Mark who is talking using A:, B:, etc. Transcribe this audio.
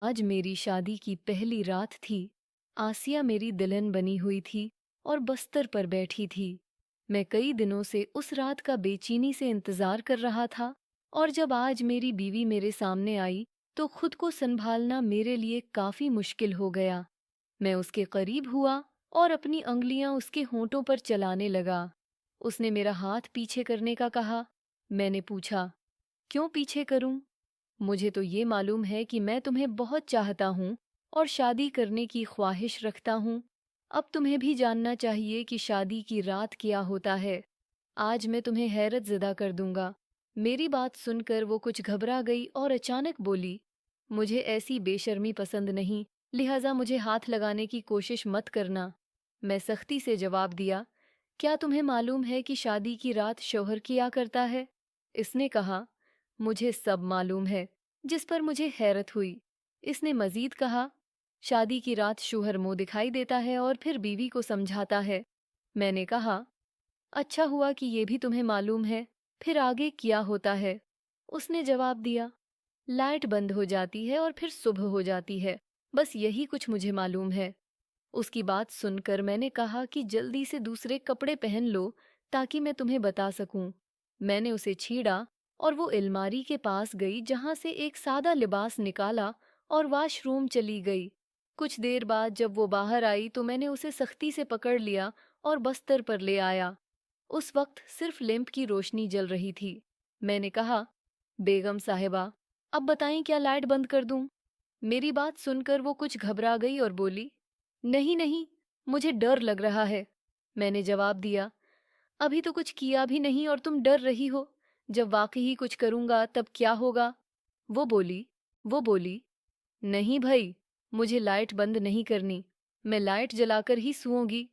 A: आज मेरी शादी की पहली रात थी। आसिया मेरी दुल्हन बनी हुई थी और बस्तर पर बैठी थी। मैं कई दिनों से उस रात का बेचैनी से इंतजार कर रहा था, और जब आज मेरी बीवी मेरे सामने आई तो खुद को संभालना मेरे लिए काफी मुश्किल हो गया। मैं उसके करीब हुआ और अपनी अंगुलियां उसके होंठों पर चलाने लगा। उसने मेरा हाथ पीछे करने का कहा। मैंने पूछा, क्यों पीछे करूं? मुझे तो ये मालूम है कि मैं तुम्हें बहुत चाहता हूँ और शादी करने की ख्वाहिश रखता हूँ। अब तुम्हें भी जानना चाहिए कि शादी की रात क्या होता है। आज मैं तुम्हें हैरत ज़दा कर दूंगा। मेरी बात सुनकर वो कुछ घबरा गई और अचानक बोली, मुझे ऐसी बेशर्मी पसंद नहीं, लिहाजा मुझे हाथ लगाने की कोशिश मत करना। मैं सख्ती से जवाब दिया, क्या तुम्हें मालूम है कि शादी की रात शौहर किया करता है? इसने कहा, मुझे सब मालूम है, जिस पर मुझे हैरत हुई। इसने मजीद कहा, शादी की रात शौहर मुंह दिखाई देता है और फिर बीवी को समझाता है। मैंने कहा, अच्छा हुआ कि ये भी तुम्हें मालूम है। फिर आगे क्या होता है? उसने जवाब दिया, लाइट बंद हो जाती है और फिर सुबह हो जाती है। बस यही कुछ मुझे मालूम है। उसकी बात सुनकर मैंने कहा कि जल्दी से दूसरे कपड़े पहन लो ताकि मैं तुम्हें बता सकूं। मैंने उसे छेड़ा और वो अलमारी के पास गई जहां से एक सादा लिबास निकाला और वॉशरूम चली गई। कुछ देर बाद जब वो बाहर आई तो मैंने उसे सख्ती से पकड़ लिया और बस्तर पर ले आया। उस वक्त सिर्फ लैंप की रोशनी जल रही थी। मैंने कहा, बेगम साहिबा, अब बताएं क्या लाइट बंद कर दूं? मेरी बात सुनकर वो कुछ घबरा गई और बोली, नहीं नहीं, मुझे डर लग रहा है। मैंने जवाब दिया, अभी तो कुछ किया भी नहीं और तुम डर रही हो। जब वाकई ही कुछ करूंगा तब क्या होगा? वो बोली वो बोली, नहीं भाई, मुझे लाइट बंद नहीं करनी। मैं लाइट जलाकर ही सूऊंगी।